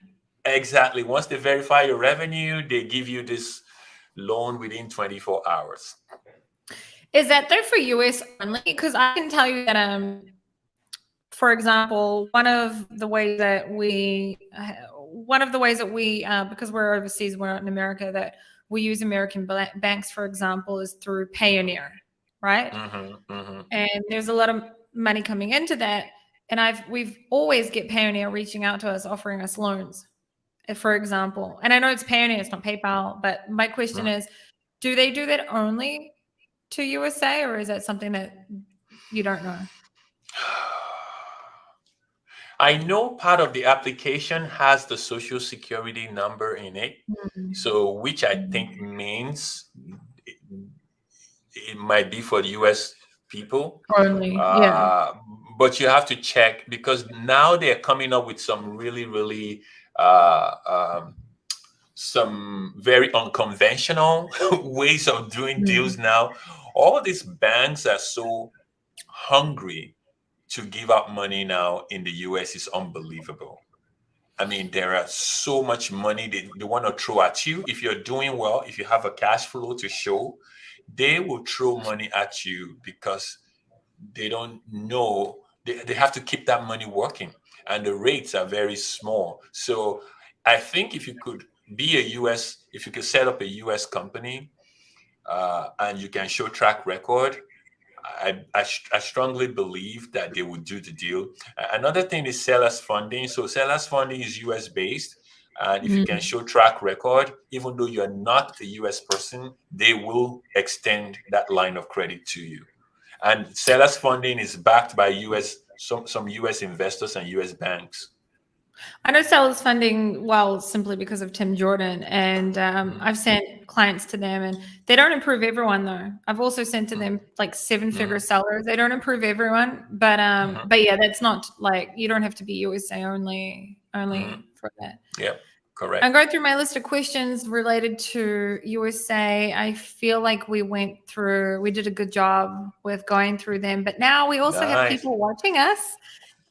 exactly once they verify your revenue, they give you this loan within 24 hours. Is that though for US only? Because I can tell you that for example, one of the ways that we because we're overseas, we're not in America, that we use American banks, for example, is through Payoneer, right? And there's a lot of money coming into that, and we've always get Payoneer reaching out to us, offering us loans, for example. And I know it's Payoneer, it's not PayPal, but my question is, do they do that only to USA, or is that something that you don't know? I know part of the application has the social security number in it, so which I think means it, it might be for the US people. Only, yeah. But you have to check because now they're coming up with some really, really uh, um, some very unconventional ways of doing deals now. All these banks are so hungry to give out money now in the US is unbelievable. I mean, there are so much money they want to throw at you. If you're doing well, if you have a cash flow to show, they will throw money at you because they don't know they have to keep that money working and the rates are very small. So I think if you could if you could set up a US company and you can show track record, I strongly believe that they would do the deal. Another thing is sellers funding. So sellers funding is US based. And if you can show track record, even though you're not a US person, they will extend that line of credit to you. And sellers funding is backed by some US investors and US banks. I know sellers funding well simply because of Tim Jordan, and I've sent clients to them, and they don't improve everyone though. I've also sent to them like seven-figure sellers. They don't improve everyone, but yeah, that's not like you don't have to be USA only for that. Yep, correct. I'm going through my list of questions related to USA. I feel like we did a good job with going through them, but now we also have Nice. people watching us,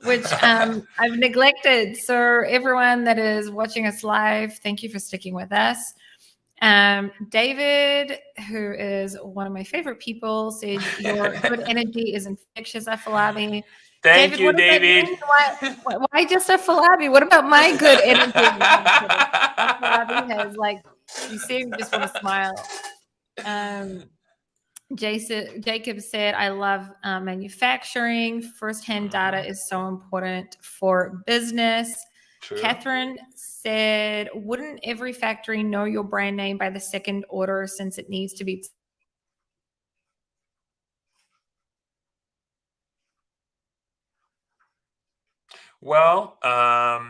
which I've neglected. So everyone that is watching us live, thank you for sticking with us. David, who is one of my favorite people, said your good energy is infectious, Afolabi. Thank David, you, what does that David. mean? Why just Afolabi? What about my good energy? No, I'm kidding. Afolabi has you see him just want to smile. Jacob said, I love manufacturing. First-hand data is so important for business. True. Catherine said, wouldn't every factory know your brand name by the second order since it needs to be? Well, there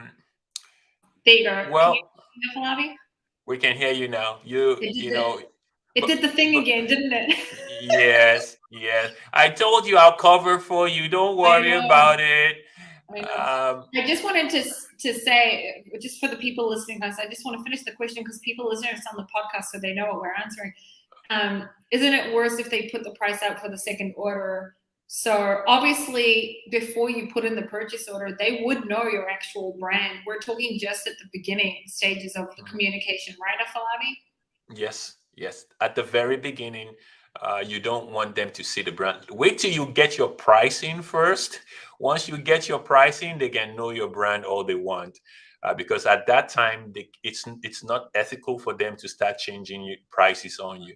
you go. well, can you hear we can hear you now. It did the thing again, didn't it? Yes. I told you I'll cover for you. Don't worry about it. I know. I just wanted to say, just for the people listening, guys, I just want to finish the question because people listening on the podcast so they know what we're answering. Isn't it worse if they put the price out for the second order? So obviously, before you put in the purchase order, they would know your actual brand. We're talking just at the beginning stages of the communication, right, Afolabi? Yes. At the very beginning, you don't want them to see the brand. Wait till you get your pricing first. Once you get your pricing, they can know your brand all they want. Because at that time, it's not ethical for them to start changing prices on you.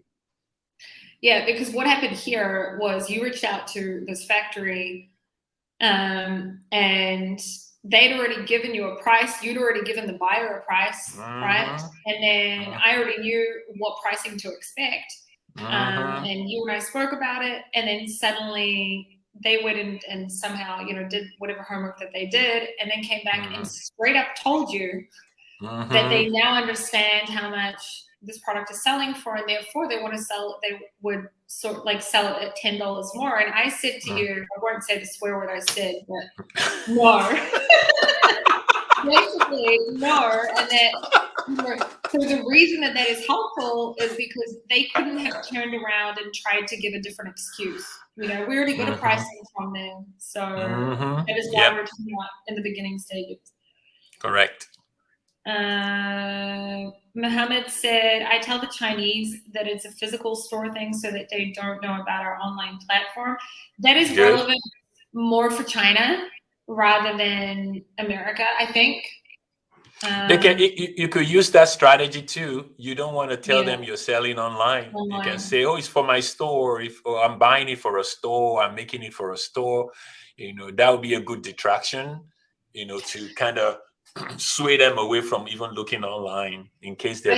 Yeah, because what happened here was you reached out to this factory, and they'd already given you a price. You'd already given the buyer a price, right? And then I already knew what pricing to expect. And you and I spoke about it, and then suddenly they went and somehow, you know, did whatever homework that they did, and then came back and straight up told you that they now understand how much this product is selling for, and therefore they want to sell it. They would sort of like sell it at $10 more. And I said to you, I won't say the swear word I said, but no. Basically, no. And that, you know, so the reason that that is helpful is because they couldn't have turned around and tried to give a different excuse. You know, we already got a pricing from them. So that is why we're talking about in the beginning stages. Correct. Mohammed said, I tell the Chinese that it's a physical store thing so that they don't know about our online platform. That is relevant more for China rather than America, I think. You could use that strategy too. You don't want to tell them you're selling online. You can say, oh, it's for my store. Or I'm buying it for a store, I'm making it for a store. You know, that would be a good detraction, you know, to kind of sway them away from even looking online in case they're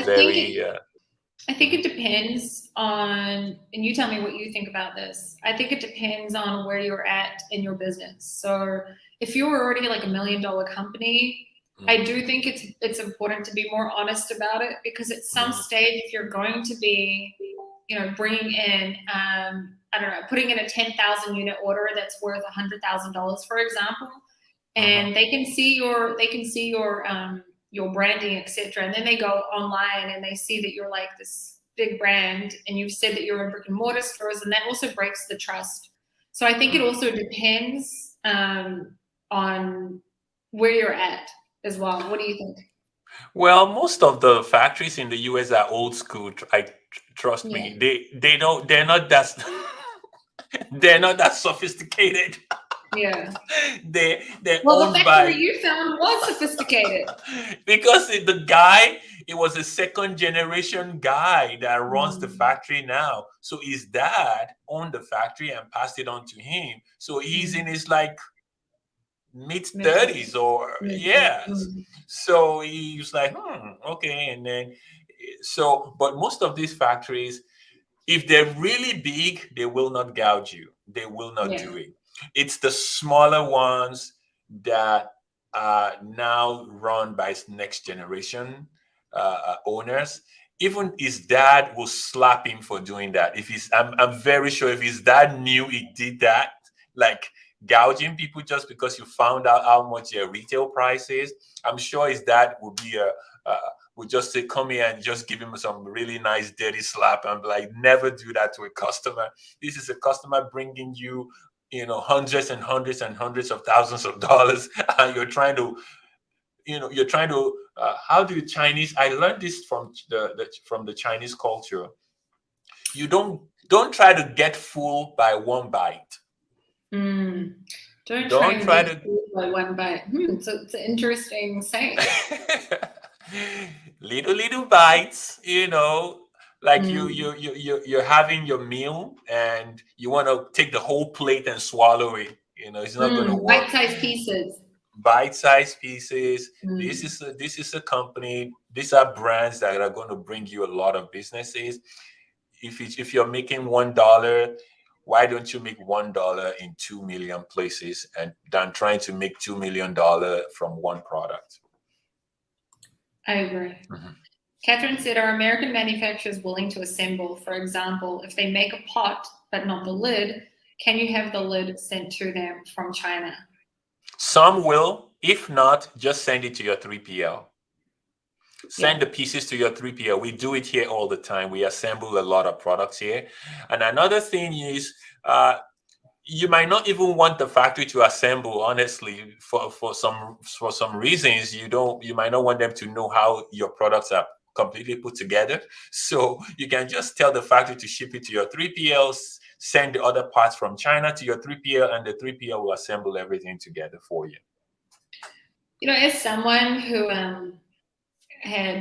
I think it depends on, and you tell me what you think about this. I think it depends on where you're at in your business. So if you're already like $1 million company, I do think it's important to be more honest about it, because at some stage, if you're going to be, you know, bringing in, I don't know, putting in a 10,000 unit order that's worth $100,000, for example, and they can see your branding, etc. And then they go online and they see that you're like this big brand, and you've said that you're in brick and mortar stores, and that also breaks the trust. So I think it also depends on where you're at as well. What do you think? Well, most of the factories in the US are old school. Trust me, they're not that they're not that sophisticated. Yeah. They're well, the factory you found was sophisticated. Because the guy, it was a second generation guy that runs the factory now. So his dad owned the factory and passed it on to him. So he's in his like mid-30s or So he was like, okay. And then but most of these factories, if they're really big, they will not gouge you. They will not do it. It's the smaller ones that are now run by next generation owners. Even his dad will slap him for doing that. I'm very sure if his dad knew he did that, like gouging people just because you found out how much your retail price is, I'm sure his dad would be would just say, come here and just give him some really nice dirty slap and be like, never do that to a customer. This is a customer bringing you, you know, hundreds and hundreds and hundreds of thousands of dollars, and you're trying to, how do Chinese, I learned this from the Chinese culture. You don't try to get full by one bite. Don't try to get full by one bite. It's an interesting saying. little bites, you know, like you're having your meal and you want to take the whole plate and swallow it. You know, it's not going to work. Bite-sized pieces. Bite-sized pieces. This is a company. These are brands that are going to bring you a lot of businesses. If you're making $1, why don't you make $1 in 2 million places than trying to make $2 million from one product? I agree. Catherine said, are American manufacturers willing to assemble? For example, if they make a pot but not the lid, can you have the lid sent to them from China? Some will. If not, just send it to your 3PL. Send the pieces to your 3PL. We do it here all the time. We assemble a lot of products here. And another thing is, you might not even want the factory to assemble, honestly, for some reasons. You might not want them to know how your products are completely put together. So you can just tell the factory to ship it to your 3PLs, send the other parts from China to your 3PL, and the 3PL will assemble everything together for you. You know, as someone who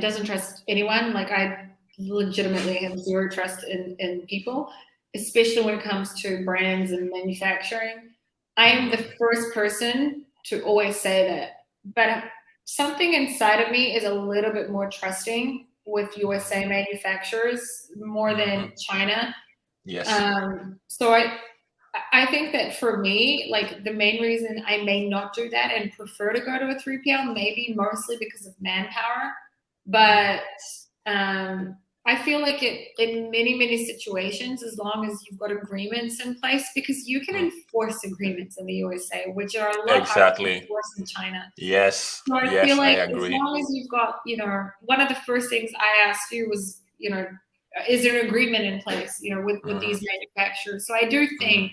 doesn't trust anyone, like I legitimately have zero trust in people. especially when it comes to brands and manufacturing. I am the first person to always say that. But something inside of me is a little bit more trusting with USA manufacturers more than China. Yes. So I think that for me, like the main reason I may not do that and prefer to go to a 3PL, maybe mostly because of manpower, but I feel like in many situations, as long as you've got agreements in place, because you can enforce agreements in the USA, which are a lot harder to enforce in China. Yes. So I Yes, feel like I agree. as long as you've got, one of the first things I asked you was, is there an agreement in place, with these manufacturers? So I do think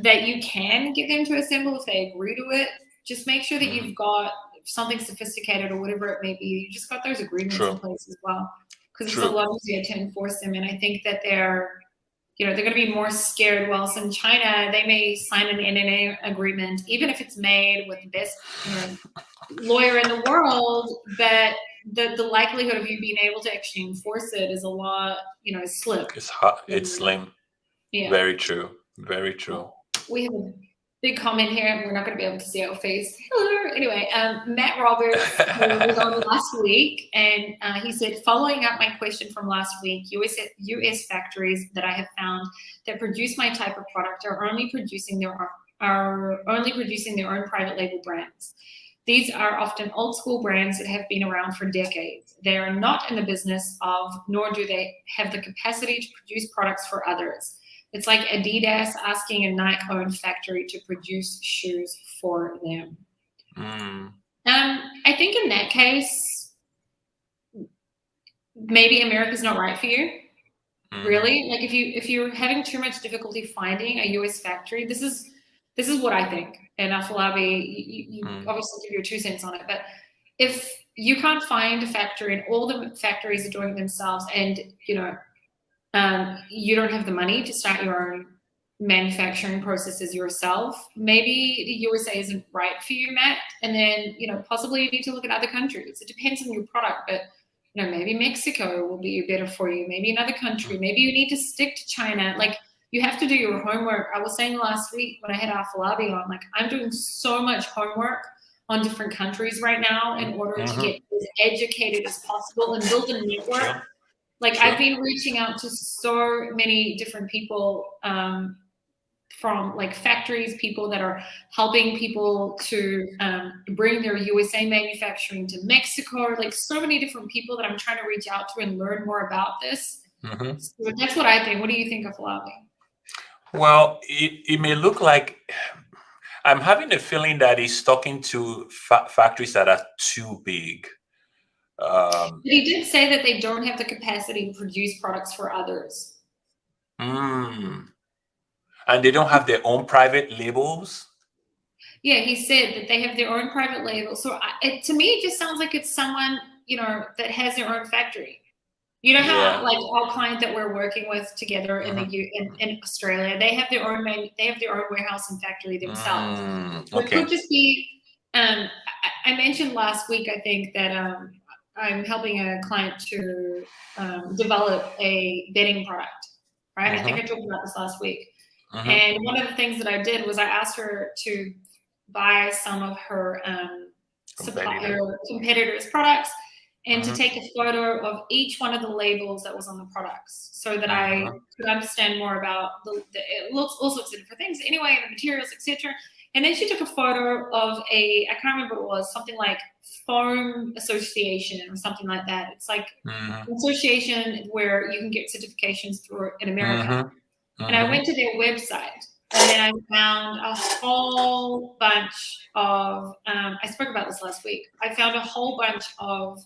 that you can get them to assemble if they agree to it. Just make sure that you've got something sophisticated or whatever it may be. You just got those agreements in place as well, because it's a lot easier to enforce them. And I think that they're going to be more scared. Whilst in China, they may sign an NNA agreement, even if it's made with the best lawyer in the world, but the likelihood of you being able to actually enforce it is a lot, slim. It's slim. Yeah. Very true. Very true. We have a big comment here, and we're not going to be able to see our face. Hello. Anyway, Matt Roberts was on last week, and he said, following up my question from last week, US factories that I have found that produce my type of product are only producing their own private label brands. These are often old school brands that have been around for decades. They are not in the business of, nor do they have the capacity to produce products for others. It's like Adidas asking a Nike-owned factory to produce shoes for them. I think in that case, maybe America's not right for you. Really, like if you're having too much difficulty finding a US factory, this is what I think. And Afolabi, you obviously give your 2 cents on it, but if you can't find a factory and all the factories are doing it themselves, and you don't have the money to start your own manufacturing processes yourself, maybe the USA isn't right for you, Matt. And then, possibly you need to look at other countries. It depends on your product, but maybe Mexico will be better for you. Maybe another country. Maybe you need to stick to China. Like, you have to do your homework. I was saying last week when I had Afolabi on, like, I'm doing so much homework on different countries right now in order to get as educated as possible and build a network. Like, I've been reaching out to so many different people from like factories, people that are helping people to bring their USA manufacturing to Mexico, like so many different people that I'm trying to reach out to and learn more about this. So that's what I think. What do you think of Afolabi? Well, it may look like I'm having a feeling that he's talking to factories that are too big. But he did say that they don't have the capacity to produce products for others. And they don't have their own private labels? Yeah, he said that they have their own private label. So to me, it just sounds like it's someone, that has their own factory. You know how like our client that we're working with together in in Australia, they have their own warehouse and factory themselves. So it could just be. I mentioned last week, I think that I'm helping a client to develop a bedding product. Right, I think I talked about this last week. And one of the things that I did was I asked her to buy some of her competitors' products and to take a photo of each one of the labels that was on the products, so that I could understand more about all sorts of different things. Anyway, the materials, etc. And then she took a photo of I can't remember what it was, something like Foam Association or something like that. It's like an association where you can get certifications through in America. And I went to their website, and then I found a whole bunch of, I spoke about this last week. I found a whole bunch of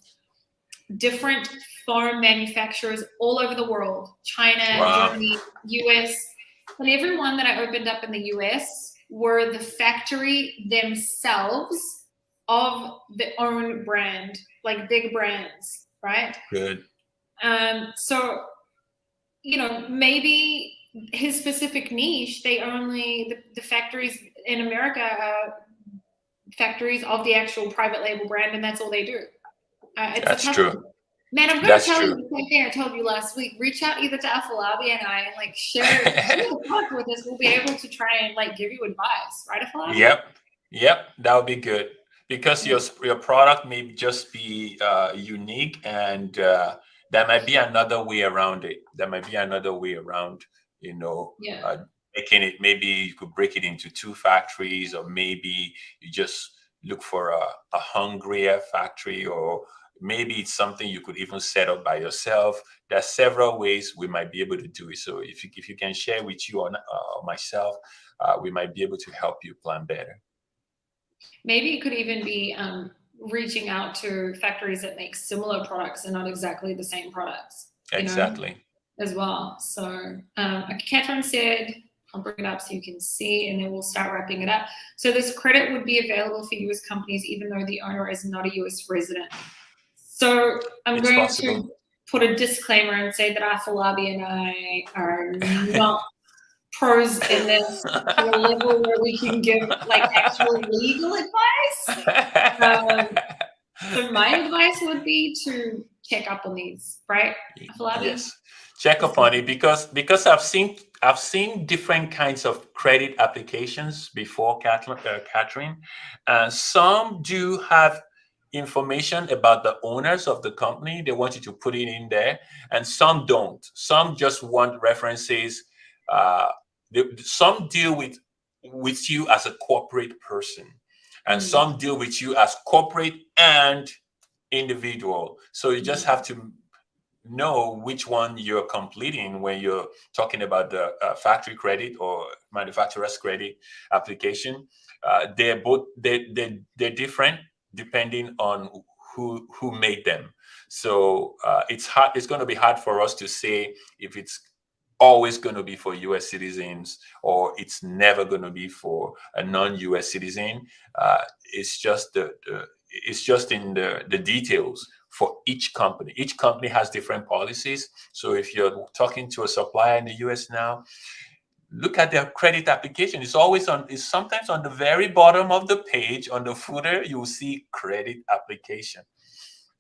different foam manufacturers all over the world, China, Germany, US. And every one that I opened up in the US were the factory themselves of their own brand, like big brands, right? Good. So, maybe his specific niche, they only, the factories in America are factories of the actual private label brand, and that's all they do. That's true. Man, I'm going to That's tell you true. the same thing I told you last week. Reach out either to Afolabi and I, and like share the product with us. We'll be able to try and like give you advice, right, Afolabi? Yep, that would be good because your product may just be unique, and there might be another way around it. There might be another way around, you know, Yeah. making it. Maybe you could break it into two factories, or maybe you just look for a hungrier factory, or maybe it's something you could even set up by yourself. There are several ways we might be able to do it. So if you can share with you or myself, we might be able to help you plan better. Maybe it could even be reaching out to factories that make similar products and not exactly the same products. Exactly. As well. So Catherine said, I'll bring it up so you can see, and then we'll start wrapping it up. So this credit would be available for US companies even though the owner is not a US resident. So I'm going to put a disclaimer and say that Afolabi and I are not pros in this to a level where we can give like actual legal advice. So my advice would be to check up on these, right, Afolabi? Yes, check up on it because I've seen different kinds of credit applications before, Catherine. Some do have information about the owners of the company. They want you to put it in there, and some don't. Some just want references. Some deal with you as a corporate person, and some deal with you as corporate and individual. So you just have to know which one you're completing when you're talking about the factory credit or manufacturer's credit application. They're different depending on who made them. So it's hard. It's going to be hard for us to say if it's always going to be for U.S. citizens or it's never going to be for a non-U.S. citizen. It's just it's just in the details for each company. Each company has different policies. So if you're talking to a supplier in the US now, look at their credit application. It's sometimes on the very bottom of the page, on the footer, you'll see credit application.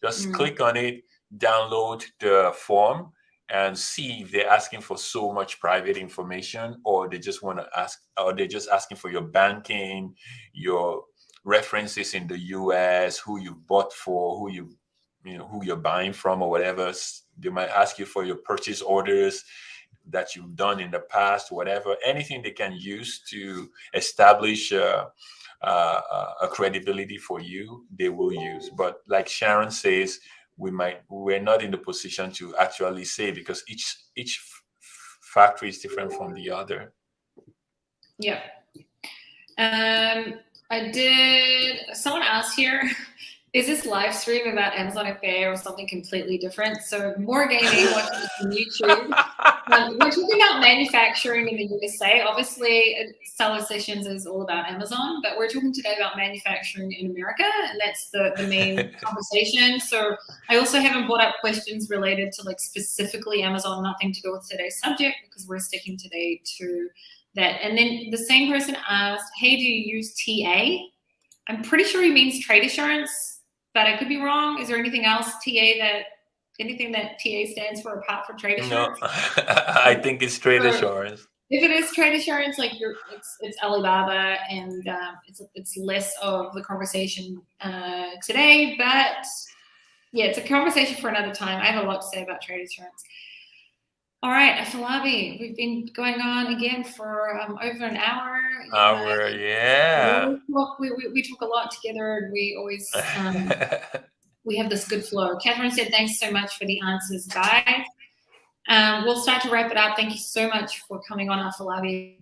Just click on it, download the form, and see if they're asking for so much private information, or they just want to ask, or they're just asking for your banking, your references in the US, who you bought for, who you're buying from, or whatever. They might ask you for your purchase orders that you've done in the past, whatever. Anything they can use to establish a credibility for you, they will use. But like Sharon says, we're not in the position to actually say, because each factory is different from the other. Yeah. Someone asked here, is this live stream about Amazon FBA or something completely different? So more gaming, watching this on YouTube. We're talking about manufacturing in the USA. Obviously, Seller Sessions is all about Amazon, but we're talking today about manufacturing in America, and that's the main conversation. So I also haven't brought up questions related to like specifically Amazon, nothing to do with today's subject, because we're sticking today to that. And then the same person asked, hey, do you use TA? I'm pretty sure he means trade assurance, but I could be wrong. Is there anything else, anything that TA stands for apart from trade assurance? No, I think it's trade assurance. If it is trade assurance, like it's Alibaba, and it's less of the conversation today, but yeah, it's a conversation for another time. I have a lot to say about trade assurance. All right, Afolabi, we've been going on again for over an hour. Yeah. We talk a lot together, and we always we have this good flow. Catherine said, thanks so much for the answers, guys. We'll start to wrap it up. Thank you so much for coming on, Afolabi.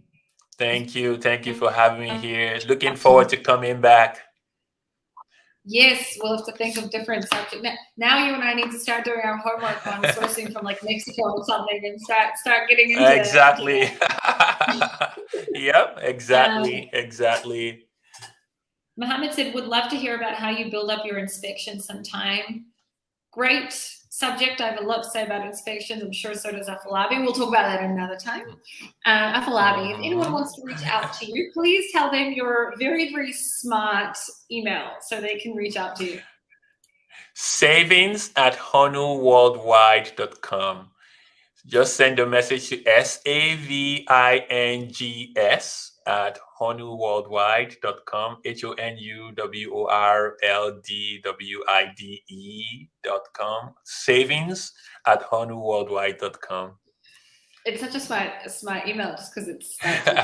Thank you for having me here. Looking forward to coming back. Yes, we'll have to think of different subjects. Now you and I need to start doing our homework on sourcing from like Mexico or something, and start getting into exactly. Yep, exactly. Mohammed said, would love to hear about how you build up your inspection sometime. Great subject. I have a lot to say about inspections. I'm sure so does Afolabi. We'll talk about that another time. Afolabi, if anyone wants to reach out to you, please tell them your very, very smart email so they can reach out to you. savings@honuworldwide.com. Just send a message to SAVINGS at honuworldwide.com, HONUWORLDWIDE.com, savings@honuworldwide.com. It's such a smart email just because it starts with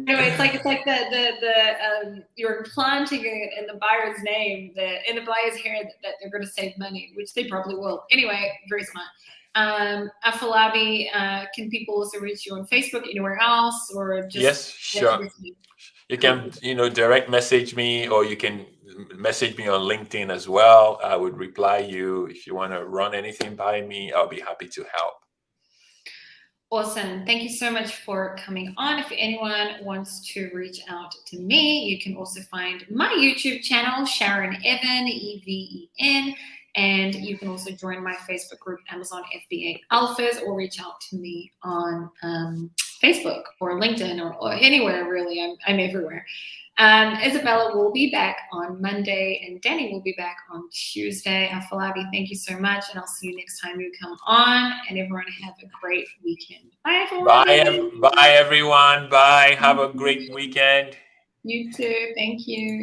anyway, it's like the you're implanting it in the buyer's name, in the buyer's hair that they're going to save money, which they probably will. Anyway, very smart. Afolabi, can people also reach you on Facebook, anywhere else, or just? Yes, sure. You can, direct message me, or you can message me on LinkedIn as well. I would reply you. If you want to run anything by me, I'll be happy to help. Awesome. Thank you so much for coming on. If anyone wants to reach out to me, you can also find my YouTube channel, Sharon Even, EVEN, and you can also join my Facebook group, Amazon FBA Alphas, or reach out to me on Facebook or LinkedIn or anywhere, really. I'm everywhere. Isabella will be back on Monday, and Danny will be back on Tuesday. Afolabi, thank you so much, and I'll see you next time you come on. And everyone, have a great weekend. Bye, Afolabi. Bye, everyone. Bye. Have a great weekend. You too. Thank you.